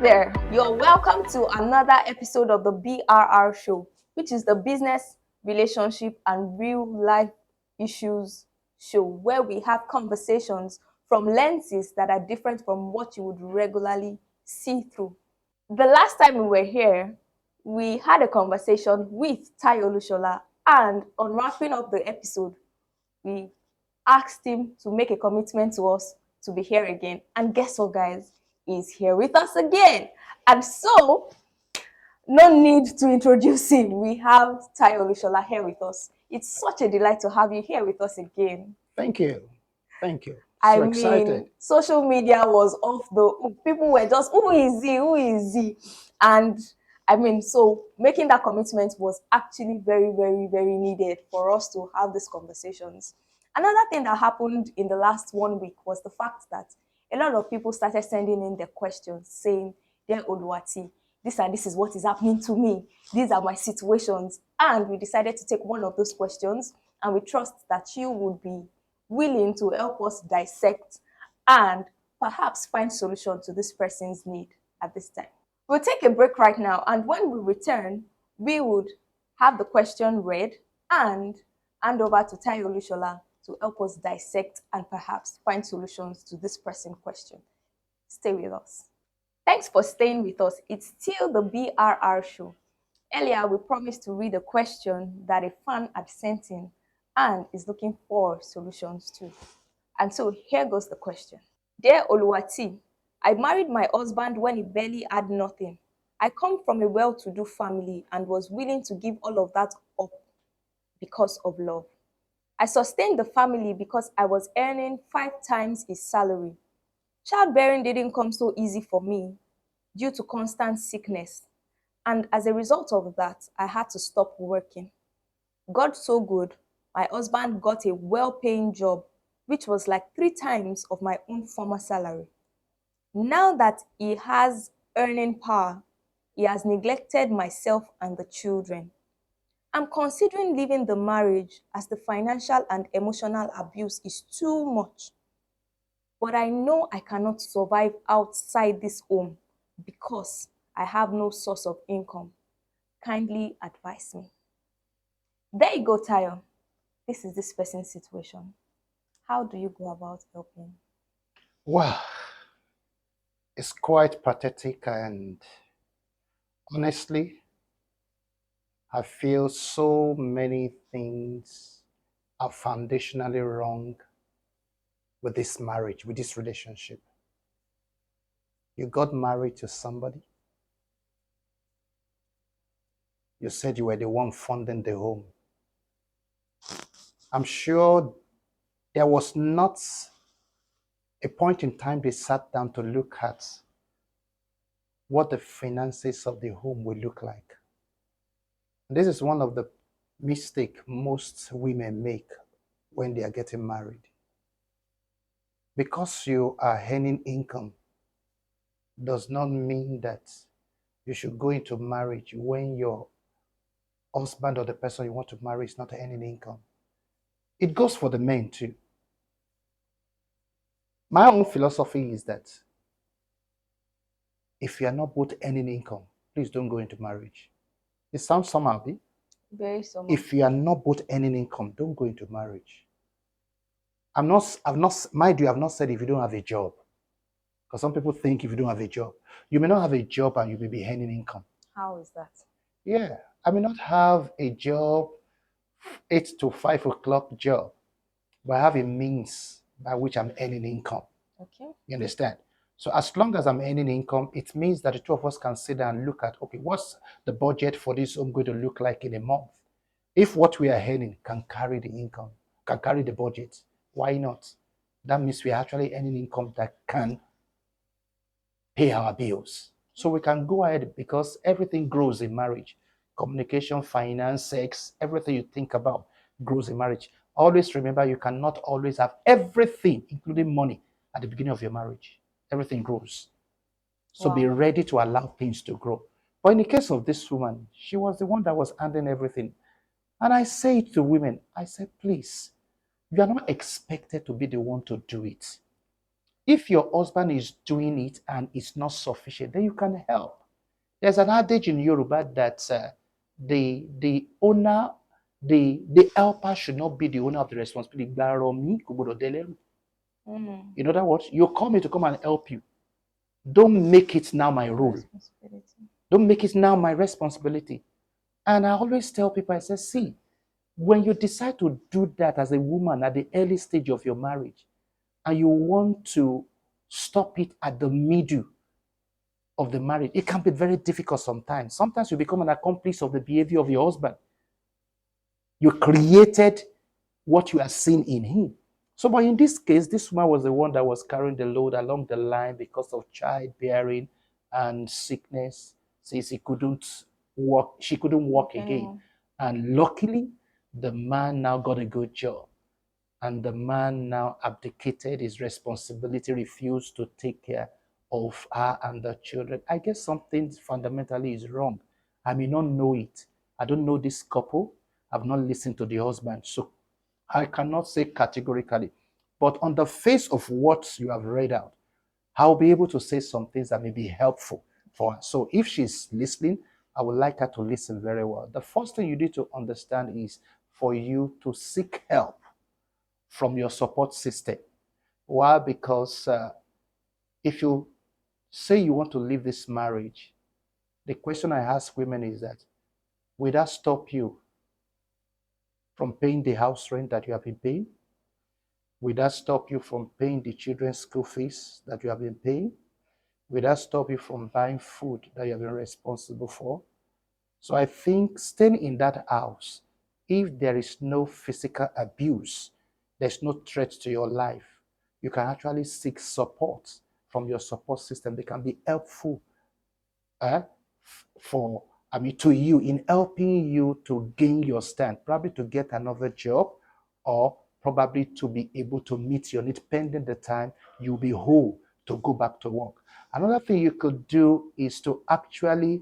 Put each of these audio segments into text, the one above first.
there, you're welcome to another episode of the BRR Show, which is the business, relationship, and real life issues show, where we have conversations from lenses that are different from what you would regularly see through. The last time we were here, we had a conversation with Olushola, and on wrapping up the episode, we asked him to make a commitment to us to be here again. And guess what, guys? He's here with us again. And so, no need to introduce him. We have Olushola here with us. It's such a delight to have you here with us again. Thank you. Thank you. So excited. Social media was off the... People were just, who is he? Who is he? And so making that commitment was actually very, very, very needed for us to have these conversations. Another thing that happened in the last 1 week was the fact that a lot of people started sending in their questions saying, "Dear Oluwati, this is what is happening to me. These are my situations." And we decided to take one of those questions, and we trust that you would be willing to help us dissect and perhaps find solution to this person's need at this time. We'll take a break right now, and when we return, we would have the question read and hand over to Olushola to help us dissect and perhaps find solutions to this pressing question. Stay with us. Thanks for staying with us. It's still the BRR Show. Earlier, we promised to read a question that a fan had sent in and is looking for solutions to. And so here goes the question. Dear Oluwati, I married my husband when he barely had nothing. I come from a well-to-do family and was willing to give all of that up because of love. I sustained the family because I was earning 5 times his salary. Childbearing didn't come so easy for me due to constant sickness. And as a result of that, I had to stop working. God so good, my husband got a well-paying job, which was like 3 times of my own former salary. Now that he has earning power, he has neglected myself and the children. I'm considering leaving the marriage as the financial and emotional abuse is too much. But I know I cannot survive outside this home because I have no source of income. Kindly advise me. There you go, Tayo. This is this person's situation. How do you go about helping? Well, it's quite pathetic, and honestly, I feel so many things are foundationally wrong with this marriage, with this relationship. You got married to somebody. You said you were the one funding the home. I'm sure there was not a point in time they sat down to look at what the finances of the home will look like. This is one of the mistakes most women make when they are getting married. Because you are earning income does not mean that you should go into marriage when your husband or the person you want to marry is not earning income. It goes for the men too. My own philosophy is that if you are not both earning income, please don't go into marriage. It sounds somehow, Very somehow. If you are not both earning income, don't go into marriage. I've not, mind you, I've not said if you don't have a job. Because some people think if you don't have a job, you may not have a job and you may be earning income. How is that? Yeah, I may not have a job, 8 to 5 o'clock job, but I have a means by which I'm earning income. Okay. You understand? So as long as I'm earning income, it means that the two of us can sit down and look at, okay, what's the budget for this home going to look like in a month? If what we are earning can carry the income, can carry the budget, why not? That means we are actually earning income that can pay our bills. So we can go ahead, because everything grows in marriage. Communication, finance, sex, everything you think about grows in marriage. Always remember, you cannot always have everything, including money, at the beginning of your marriage. Everything grows. So be ready to allow things to grow. But in the case of this woman, she was the one that was handling everything. And I say to women, I said, please, you are not expected to be the one to do it. If your husband is doing it and it's not sufficient, then you can help. There's an adage in Yoruba that the owner, the helper should not be the owner of the responsibility. Mm. In other words, you call me to come and help you. Don't make it now my role. Responsibility. Don't make it now my responsibility. And I always tell people, I say, see, when you decide to do that as a woman at the early stage of your marriage, and you want to stop it at the middle of the marriage, it can be very difficult sometimes. Sometimes you become an accomplice of the behavior of your husband. You created what you are seeing in him. So, but in this case, this woman was the one that was carrying the load along the line because of childbearing and sickness. Since he couldn't walk, she couldn't walk again. And luckily, the man now got a good job. And the man now abdicated his responsibility, refused to take care of her and the children. I guess something fundamentally is wrong. I may not know it. I don't know this couple. I've not listened to the husband. So I cannot say categorically. But on the face of what you have read out, I'll be able to say some things that may be helpful for her. So if she's listening, I would like her to listen very well. The first thing you need to understand is for you to seek help from your support system. Why? Because if you say you want to leave this marriage, the question I ask women is that, will that stop you from paying the house rent that you have been paying? Will that stop you from paying the children's school fees that you have been paying? Will that stop you from buying food that you have been responsible for? So I think staying in that house, if there is no physical abuse, there's no threat to your life, you can actually seek support from your support system. They can be helpful for, to you in helping you to gain your stand, probably to get another job or probably to be able to meet your need pending the time you'll be whole to go back to work. Another thing you could do is to actually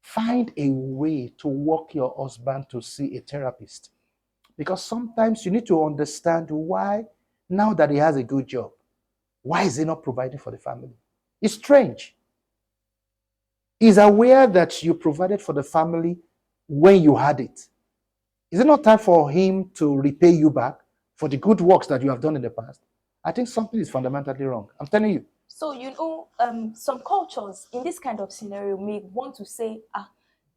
find a way to walk your husband to see a therapist. Because sometimes you need to understand why, now that he has a good job, why is he not providing for the family? It's strange. He's aware that you provided for the family when you had it. Is it not time for him to repay you back for the good works that you have done in the past? I think something is fundamentally wrong. I'm telling you. So, some cultures in this kind of scenario may want to say,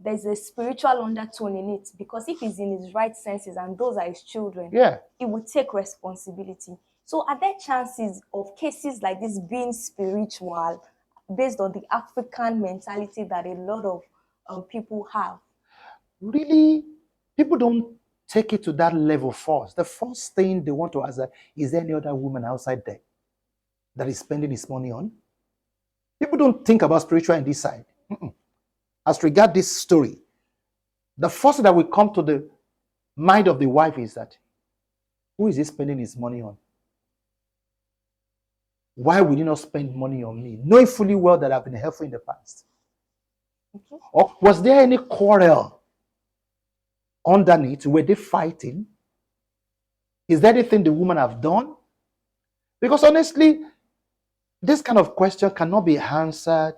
there's a spiritual undertone in it, because if he's in his right senses and those are his children, Yeah. he will take responsibility. So, are there chances of cases like this being spiritual based on the African mentality that a lot of people have? Really, people don't take it to that level first. The first thing they want to ask is there any other woman outside there that is spending his money on? People don't think about spiritual in this side. As regard this story, the first thing that will come to the mind of the wife is that, who is he spending his money on? Why would he not spend money on me, knowing fully well that I've been helpful in the past? Okay. Or was there any quarrel underneath? Were they fighting? Is there anything the woman have done? Because honestly, this kind of question cannot be answered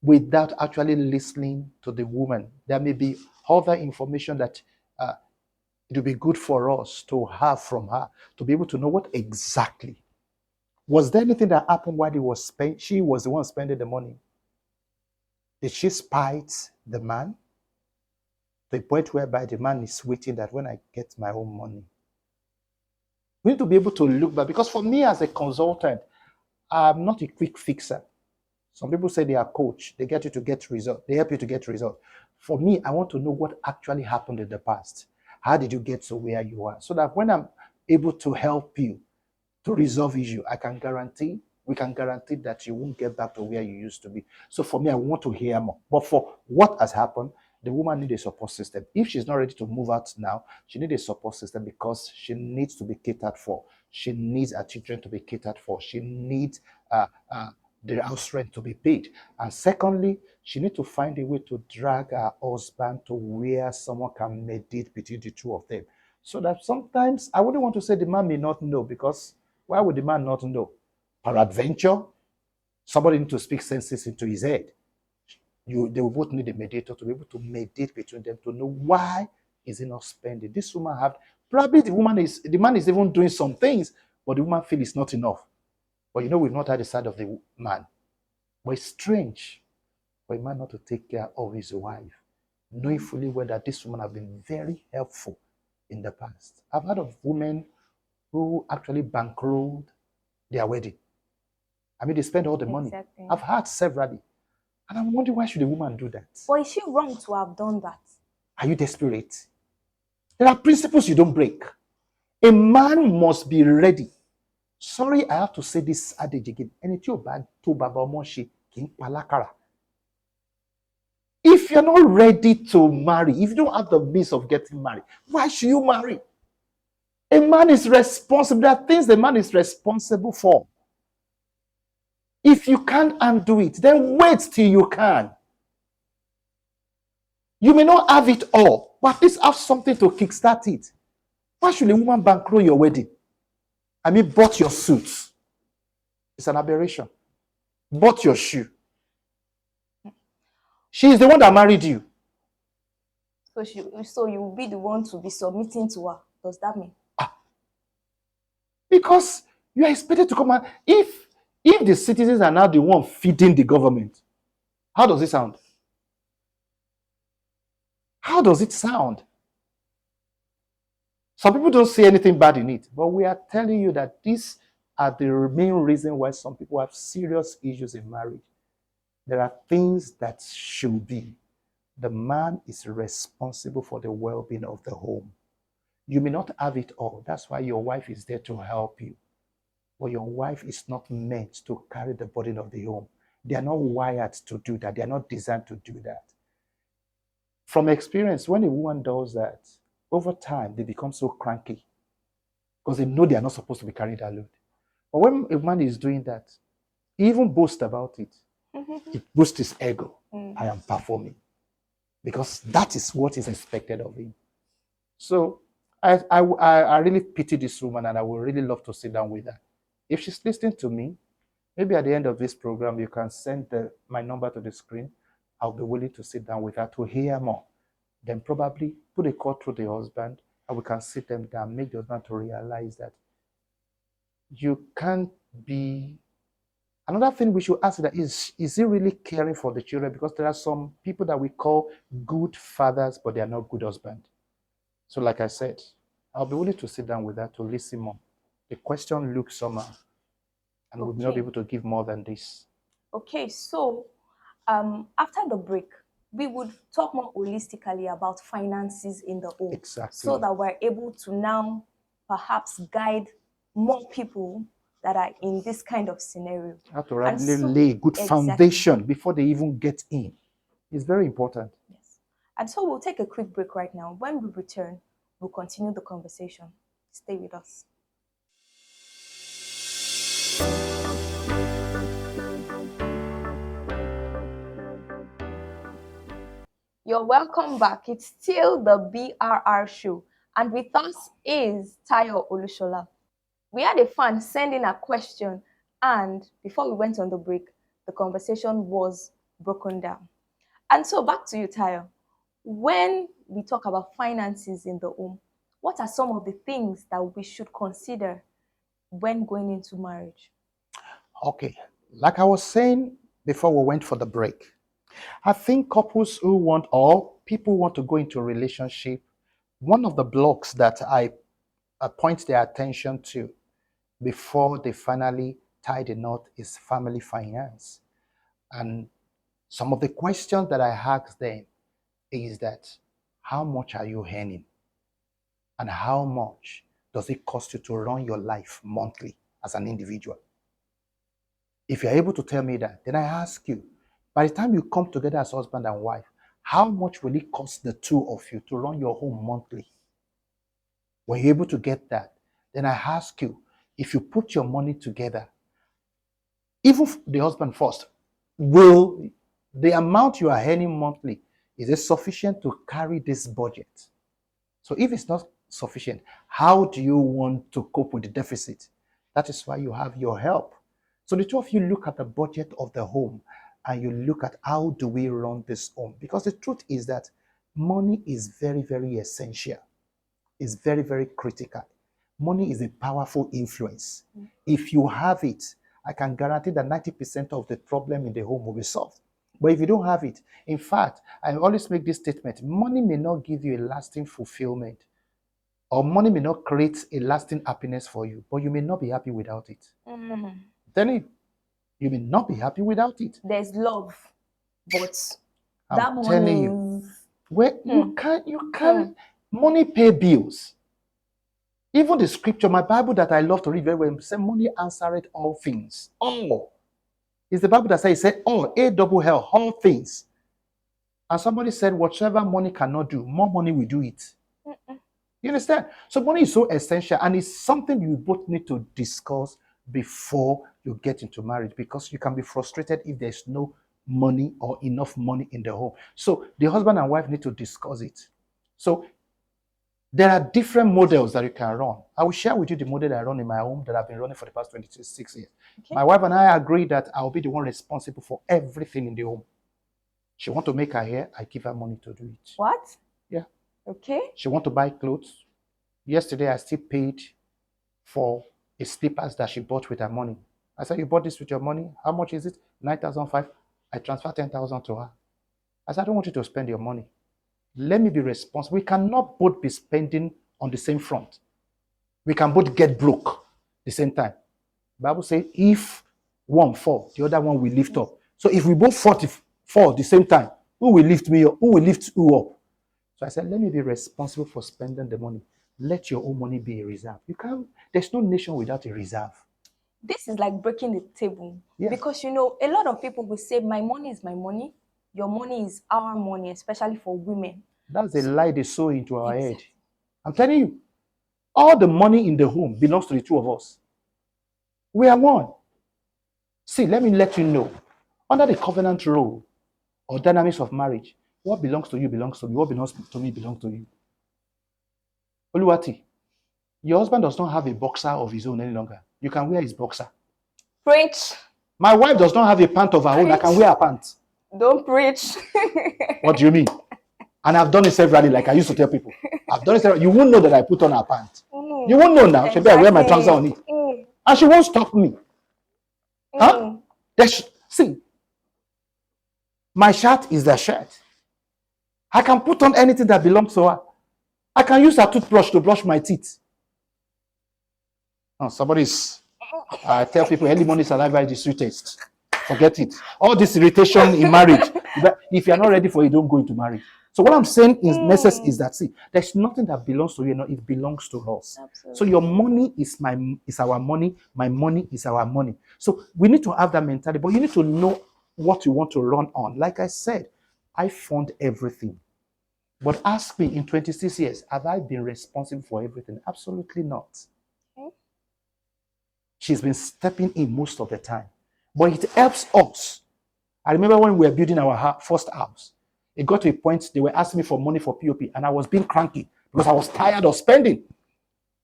without actually listening to the woman. There may be other information that it would be good for us to have from her, to be able to know what exactly. Was there anything that happened while she was the one spending the money? Did she spite the man? To the point whereby the man is waiting that when I get my own money. We need to be able to look back, because for me as a consultant, I'm not a quick fixer. Some people say they are coach. They get you to get result. They help you to get result. For me, I want to know what actually happened in the past. How did you get to where you are? So that when I'm able to help you to resolve issue, we can guarantee that you won't get back to where you used to be. So for me, I want to hear more. But for what has happened, the woman needs a support system. If she's not ready to move out now, she needs a support system, because she needs to be catered for. She needs her children to be catered for. She needs the house rent to be paid. And secondly, she needs to find a way to drag her husband to where someone can mediate between the two of them. So that sometimes, I wouldn't want to say the man may not know, because Why would the man not know? Peradventure, somebody need to speak senses into his head. They will both need a mediator to be able to mediate between them to know why is he not spending. This woman have probably the man is even doing some things, but the woman feel it's not enough. But we've not had the side of the man. But it's strange for a man not to take care of his wife, knowing fully well that this woman have been very helpful in the past. I've heard of women who actually bankrolled their wedding. I mean, they spend all the money. Exactly. I've heard severally. And I'm wondering, why should a woman do that? But is she wrong to have done that? Are you desperate? There are principles you don't break. A man must be ready. Sorry, I have to say this adage again. If you're not ready to marry, if you don't have the means of getting married, why should you marry? A man is responsible. There are things the man is responsible for. If you can't undo it, then wait till you can. You may not have it all, but at least have something to kickstart it. Why should a woman bankroll your wedding? I mean, bought your suit. It's an aberration. Bought your shoe. She is the one that married you. So you will be the one to be submitting to her. Does that mean? Because you are expected to come out. If the citizens are now the one feeding the government, how does it sound? How does it sound? Some people don't see anything bad in it, but we are telling you that these are the main reason why some people have serious issues in marriage. There are things that should be. The man is responsible for the well-being of the home. You may not have it all. That's why your wife is there to help you. But your wife is not meant to carry the burden of the home. They are not wired to do that. They are not designed to do that. From experience, when a woman does that, over time, they become so cranky because they know they are not supposed to be carrying that load. But when a man is doing that, he even boasts about it. It boosts his ego. I am performing. Because that is what is expected of him. So I really pity this woman, and I would really love to sit down with her. If she's listening to me, maybe at the end of this program, you can send my number to the screen. I'll be willing to sit down with her to hear more. Then probably put a call through the husband, and we can sit them down, make the husband to realize that you can't be. Another thing we should ask that is he really caring for the children? Because there are some people that we call good fathers, but they are not good husbands. So like I said, I'll be willing to sit down with her to listen more. The question looks somehow, and we may not be able to give more than this. Okay, so after the break, we would talk more holistically about finances in the home. Exactly. So that we're able to now perhaps guide more people that are in this kind of scenario. How to really lay a good foundation before they even get in. It's very important. Yes. And so we'll take a quick break right now. When we return, we'll continue the conversation. Stay with us. You're welcome back. It's still the BRR Show. And with us is Tayo Olushola. We had a fan send in a question, and before we went on the break, the conversation was broken down. And so back to you, Tayo. When we talk about finances in the home, what are some of the things that we should consider when going into marriage? Okay, like I was saying before we went for the break, I think couples who want, or people who want to go into a relationship, one of the blocks that I point their attention to before they finally tie the knot is family finance. And some of the questions that I ask them is that, how much are you earning? And how much does it cost you to run your life monthly as an individual? If you're able to tell me that, then I ask you, by the time you come together as husband and wife, how much will it cost the two of you to run your home monthly? When you're able to get that, then I ask you, if you put your money together, even the husband first, will the amount you are earning monthly, is it sufficient to carry this budget? So if it's not sufficient, how do you want to cope with the deficit? That is why you have your help. So the two of you look at the budget of the home and you look at how do we run this home. Because the truth is that money is very, very essential. It's very, very critical. Money is a powerful influence. If you have it, I can guarantee that 90% of the problem in the home will be solved. But if you don't have it, in fact, I always make this statement, money may not give you a lasting fulfillment, or money may not create a lasting happiness for you, but you may not be happy without it. Then you may not be happy without it. There's love, but I'm that telling money you, where you can't money pay bills. Even the scripture, my Bible that I love to read very well, says money answereth all things. All. It's the Bible that says, it said all, A-double-L, all things. And somebody said, whatever money cannot do, more money will do it. You understand? So money is so essential, and it's something you both need to discuss before you get into marriage, because you can be frustrated if there's no money or enough money in the home. So the husband and wife need to discuss it. So there are different models that you can run. I will share with you the model that I run in my home that I've been running for the past 26 years. Okay. My wife and I agree that I'll be the one responsible for everything in the home. She wants to make her hair, I give her money to do it. What? Yeah. Okay. She wants to buy clothes. Yesterday, I still paid for a slippers that she bought with her money. I said, you bought this with your money? How much is it? 9,500. I transferred 10,000 to her. I said, I don't want you to spend your money. Let me be responsible. We cannot both be spending on the same front. We can both get broke the same time. The Bible says, if one fall, the other one will lift up. So if we both fall at the same time, who will lift me up? Who will lift you up? So I said, let me be responsible for spending the money. Let your own money be a reserve. You can't, there's no nation without a reserve. This is like breaking the table. Yeah. Because, you know, a lot of people will say, my money is my money. Your money is our money, especially for women. That's a lie they sow into our head. I'm telling you, all the money in the home belongs to the two of us. We are one. See, let me let you know, under the covenant rule or dynamics of marriage, what belongs to you belongs to me. What belongs to me belongs to you. Oluwati, your husband does not have a boxer of his own any longer. You can wear his boxer. Preach. My wife does not have a pant of her own. I can wear a pant. Don't preach. What do you mean? And I've done it severally, like I used to tell people. I've done it severally. You won't know that I put on a pant. You won't know now. Exactly. I wear my trousers on it. And she won't stop me. Huh? See, my shirt is the shirt. I can put on anything that belongs to her. I can use a toothbrush to brush my teeth. Oh, somebody's... I tell people, early morning saliva is the sweetest. Forget it. All this irritation in marriage. If you're not ready for it, don't go into marriage. So what I'm saying is that, see, there's nothing that belongs to you, it belongs to us. Absolutely. So your money is our money. My money is our money. So we need to have that mentality, but you need to know what you want to run on. Like I said, I fund everything. But ask me, in 26 years, have I been responsible for everything? Absolutely not. Okay. She's been stepping in most of the time. But it helps us. I remember when we were building our first house, it got to a point they were asking me for money for POP, and I was being cranky because I was tired of spending.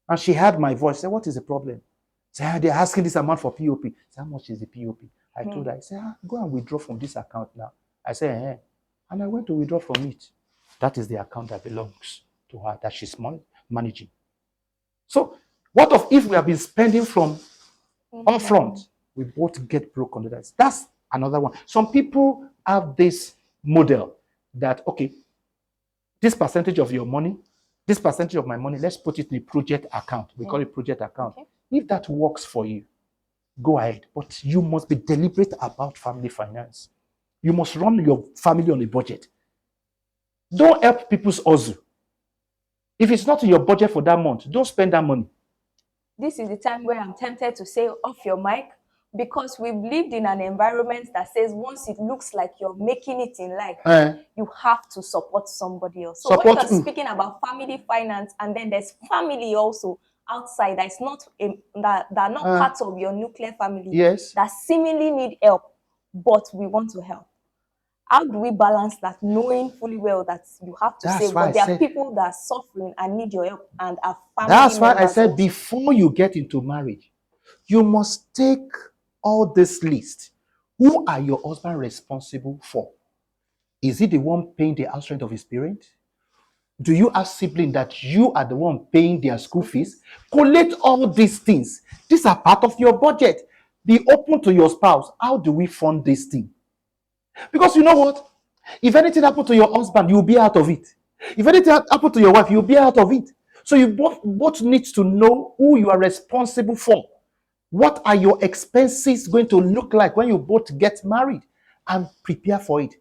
And she heard my voice, said, what is the problem? Said, they're asking this amount for POP. Said, how much is the POP? I told her, I said, go and withdraw from this account now. I said, eh. And I went to withdraw from it. That is the account that belongs to her, that she's managing. So, what if we have been spending from up front? We both get broke under that. That's another one. Some people have this model that, okay, this percentage of your money, this percentage of my money, let's put it in a project account. We call it project account. Okay. If that works for you, go ahead. But you must be deliberate about family finance. You must run your family on a budget. Don't help people's hustle. If it's not in your budget for that month, don't spend that money. This is the time where I'm tempted to say off your mic, because we've lived in an environment that says once it looks like you're making it in life, you have to support somebody else. So when you're speaking about family finance, and then there's family also outside that's not that are not part of your nuclear family, yes, that seemingly need help, but we want to help. How do we balance that, knowing fully well that you have to save, but there are people that are suffering and need your help and are family members? That's why I said also, before you get into marriage, You must take all this list. Who are your husband responsible for? Is he the one paying the house rent of his parents? Do you have siblings that you are the one paying their school fees? Collect all these things. These are part of your budget. Be open to your spouse. How do we fund this thing? Because you know what? If anything happened to your husband, you'll be out of it. If anything happened to your wife, you'll be out of it. So you both need to know who you are responsible for. What are your expenses going to look like when you both get married, and prepare for it?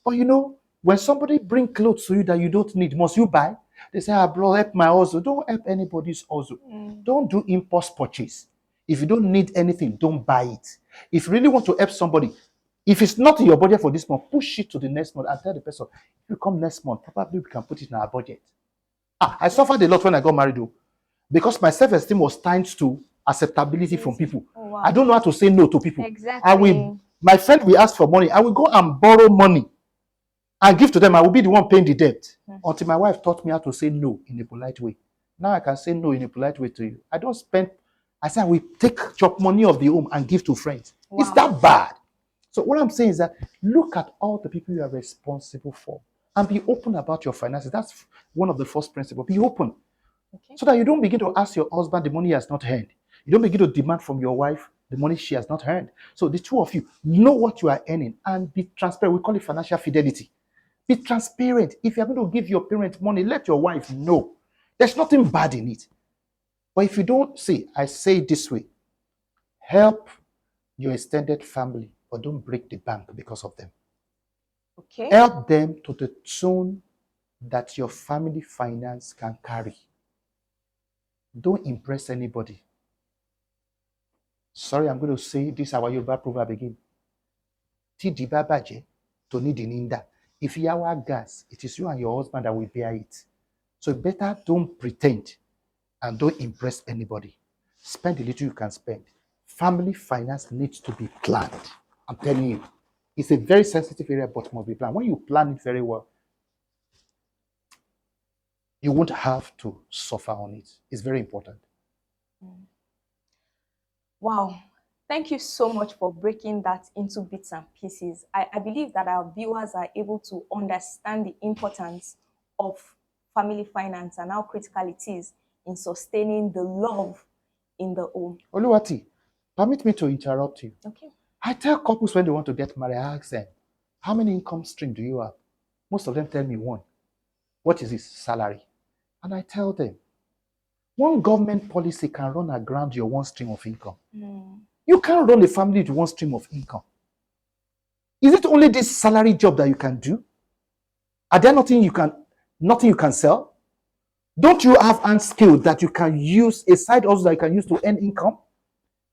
But you know, when somebody bring clothes to you that you don't need, must you buy? They say, ah, bro, help my hustle. Don't help anybody's hustle. Don't do impulse purchase. If you don't need anything, don't buy it. If you really want to help somebody, if it's not in your budget for this month, push it to the next month and tell the person, if you come next month, probably we can put it in our budget. I suffered a lot when I got married, though, because my self-esteem was tied to acceptability from people. Oh, wow. I don't know how to say no to people. Exactly. My friend will ask for money. I will go and borrow money and give to them. I will be the one paying the debt. Until my wife taught me how to say no in a polite way. Now I can say no in a polite way to you. I don't spend. I say I will take chop money of the home and give to friends. Wow. It's that bad. So what I'm saying is that look at all the people you are responsible for and be open about your finances. That's one of the first principles. Be open. Okay. So that you don't begin to ask your husband the money he has not earned. You don't begin to demand from your wife the money she has not earned. So the two of you know what you are earning and be transparent. We call it financial fidelity. Be transparent. If you're going to give your parent money, let your wife know. There's nothing bad in it. But if you don't, see, I say it this way. Help your extended family, but don't break the bank because of them. Okay. Help them to the tune that your family finance can carry. Don't impress anybody. Sorry, I'm going to say this our Yoruba proverb again. Ti di ba baje, to need the ninda. If you are gas, it is you and your husband that will bear it. So better don't pretend and don't impress anybody. Spend the little you can spend. Family finance needs to be planned. I'm telling you. It's a very sensitive area, but must be planned. When you plan it very well, you won't have to suffer on it. It's very important. Wow. Thank you so much for breaking that into bits and pieces. I believe that our viewers are able to understand the importance of family finance and how critical it is in sustaining the love in the home. Oluwati, permit me to interrupt you. Okay. I tell couples when they want to get married, I ask them, how many income streams do you have? Most of them tell me one. What is his salary? And I tell them, one government policy can run aground your one stream of income. You can't run a family with one stream of income. Is it only this salary job that you can do? Are there nothing you can sell? Don't you have hand skills that you can use, a side hustle that you can use to earn income?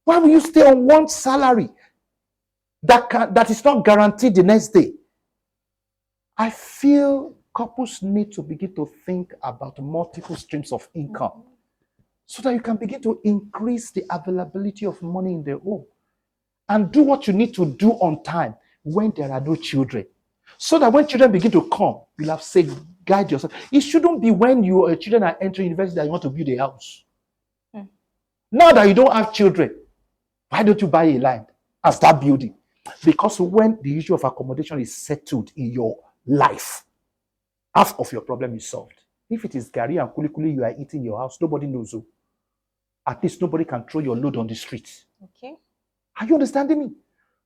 Why will you stay on one salary that is not guaranteed the next day? I feel couples need to begin to think about multiple streams of income so that you can begin to increase the availability of money in the home and do what you need to do on time when there are no children. So that when children begin to come, you'll have said, guide yourself. It shouldn't be when your children are entering university that you want to build a house. Now that you don't have children, why don't you buy a land and start building? Because when the issue of accommodation is settled in your life, half of your problem is solved. If it is gari and kulikuli you are eating in your house, nobody knows who. At least nobody can throw your load on the streets. Okay. Are you understanding me?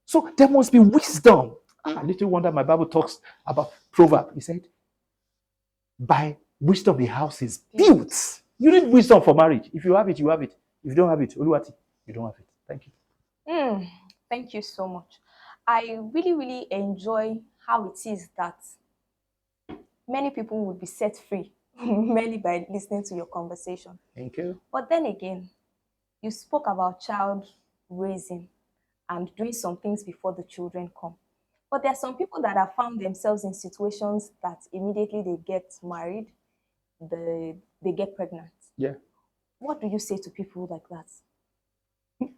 So there must be wisdom. Little wonder my Bible talks about proverb. He said, by wisdom the house is built. You need wisdom for marriage. If you have it, you have it. If you don't have it, Oluwati, you don't have it. Thank you. Thank you so much. I really, really enjoy how it is that many people would be set free merely by listening to your conversation. Thank you. But then again, you spoke about child raising and doing some things before the children come. But there are some people that have found themselves in situations that immediately they get married, they get pregnant. Yeah. What do you say to people like that?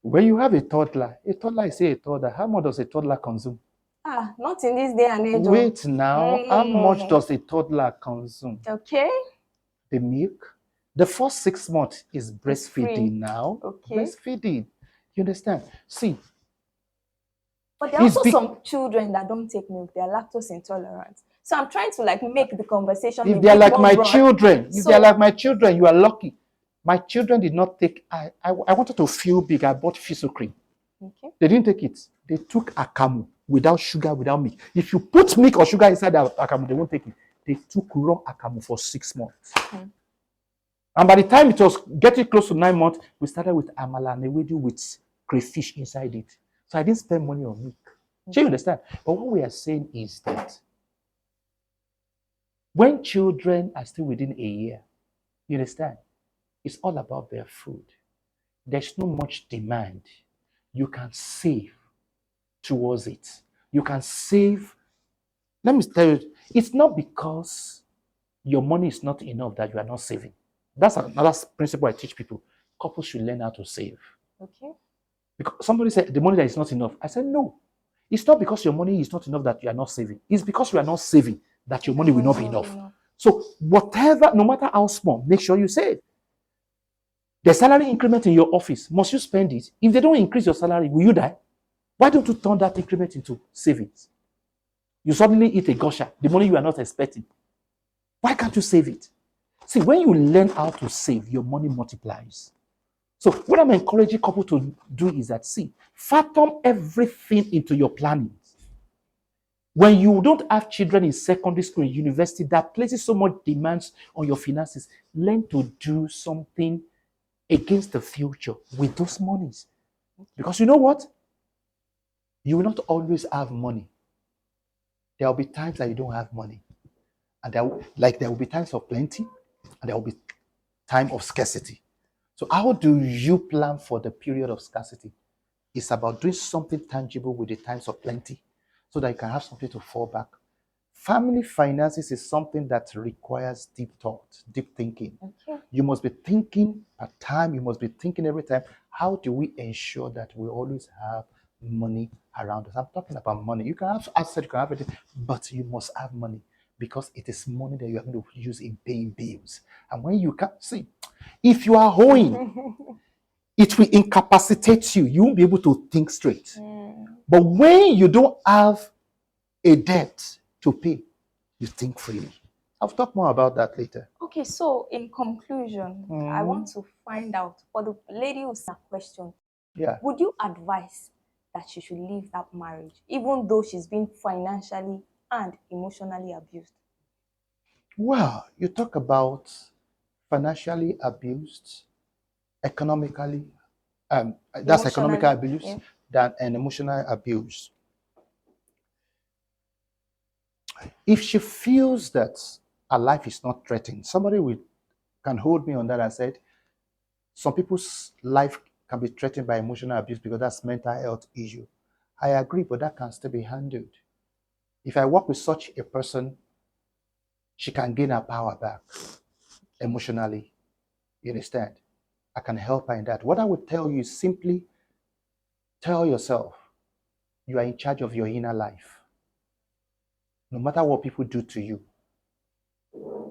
When you have a toddler is a toddler. How much does a toddler consume? Not in this day and age. Wait now. How much does a toddler consume? Okay. The milk, The first 6 months is It's free. breastfeeding now. Okay. Breastfeeding. You understand? See, But there are it's also big. some children that don't take milk. They are lactose intolerant. So I'm trying to like make the conversation If a they're bit like more my broad. children, if they're So like my children, you are lucky. My children did not take. I wanted to feel big. I bought Fiso cream. okay. They didn't take it. They took akamu without sugar, without milk. If you put milk or sugar inside the akamu, they won't take it. They took raw akamu for 6 months. And by the time it was getting close to 9 months, we started with amala and ewedu with crayfish inside it. So I didn't spend money on milk. Do you understand? But what we are saying is that when children are still within a year, you understand, it's all about their food. There's not much demand. You can save towards it. You can save. Let me tell you, it's not because your money is not enough that you are not saving. That's another principle I teach people. Couples should learn how to save. Okay. Because somebody said the money that is not enough. I said no. It's not because your money is not enough that you are not saving. It's because you are not saving that your money will not be enough. So whatever, no matter how small, make sure you save. The salary increment in your office, must you spend it? If they don't increase your salary, will you die? Why don't you turn that increment into savings? You suddenly eat a gusher, the money you are not expecting. Why can't you save it? See, when you learn how to save, your money multiplies. So what I'm encouraging couple to do is that, see, fathom everything into your planning. When you don't have children in secondary school, in university, that places so much demands on your finances, learn to do something against the future with those monies. Because you know what? You will not always have money. There will be times that you don't have money. And there will be times of plenty, and there will be time of scarcity. So how do you plan for the period of scarcity? It's about doing something tangible with the times of plenty so that you can have something to fall back. Family finances is something that requires deep thought, deep thinking. Okay. You must be thinking at time. You must be thinking every time. How do we ensure that we always have money around us? I'm talking about money. You can have asset, you can have it, but you must have money because it is money that you are going to use in paying bills. And when you can see, if you are owing, it will incapacitate you. You won't be able to think straight. But when you don't have a debt to pay, you think freely. I'll talk more about that later. Okay, so in conclusion, I want to find out for the lady who's a question. Yeah. Would you advise that she should leave that marriage, even though she's been financially and emotionally abused? Well, you talk about financially abused, economically, that's economical abuse, yeah. than an emotional abuse. If she feels that her life is not threatened, can hold me on that and said, some people's life can be threatened by emotional abuse because that's mental health issue. I agree, but that can still be handled. If I work with such a person, she can gain her power back emotionally. You understand? I can help her in that. What I would tell you is simply tell yourself you are in charge of your inner life. No matter what people do to you,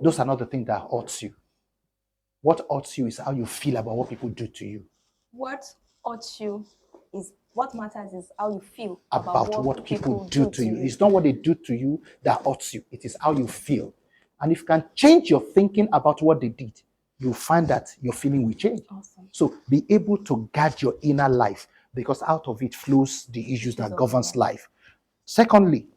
those are not the things that hurts you. What hurts you is how you feel about what people do to you. What hurts you is what matters is how you feel About what people do to you. It's not what they do to you that hurts you. It is how you feel. And if you can change your thinking about what they did, you'll find that your feeling will change. Awesome. So be able to guard your inner life because out of it flows the issues that governs life. Secondly,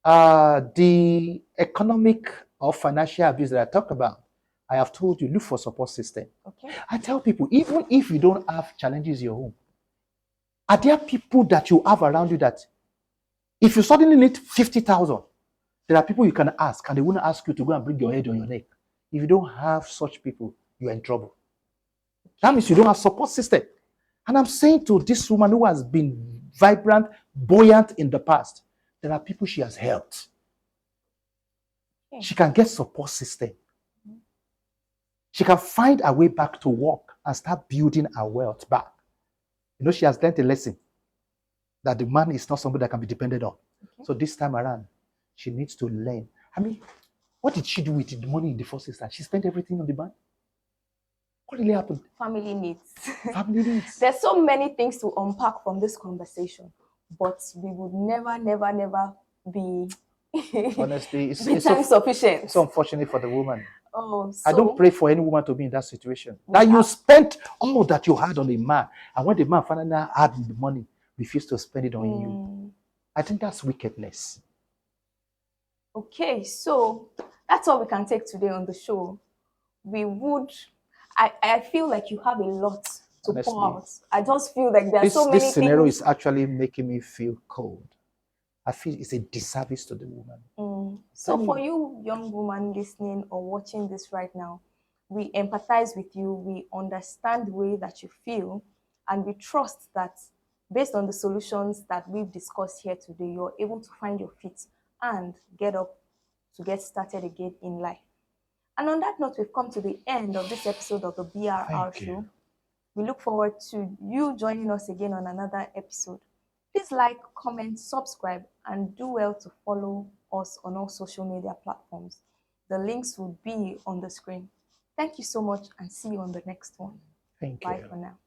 the economic or financial abuse that I talked about, I have told you, look for support system. Okay. I tell people, even if you don't have challenges in your home, are there people that you have around you that if you suddenly need 50,000, there are people you can ask and they won't ask you to go and bring your head on your neck. If you don't have such people, you're in trouble. That means you don't have support system. And I'm saying to this woman who has been vibrant, buoyant in the past, there are people she has helped. Okay. She can get support system. She can find a way back to work and start building her wealth back. You know, she has learned a lesson that the man is not somebody that can be depended on. Okay. So this time around, she needs to learn. I mean, what did she do with the money in the first instance? She spent everything on the man. What really happened? Family needs. Family needs. There's so many things to unpack from this conversation, but we would never be Honestly, be time sufficient. it's unfortunate for the woman. Oh, I don't so pray for any woman to be in that situation. We That you have- spent all that you had on a man, and when the man finally had the money, refused to spend it on you. I think that's wickedness. Okay, so that's all we can take today on the show. We would, I feel like you have a lot to Honestly, pour out. I just feel like there are so many This scenario things. is actually making me feel cold. I feel it's a disservice to the woman. So for you, young woman listening or watching this right now, we empathize with you. We understand the way that you feel, and we trust that based on the solutions that we've discussed here today, you're able to find your feet and get up to get started again in life. And on that note, we've come to the end of this episode of the BRR Thank you. Show. We look forward to you joining us again on another episode. Please like, comment, subscribe, and do well to follow us on all social media platforms. The links will be on the screen. Thank you so much and see you on the next one. Thank Bye you. for now.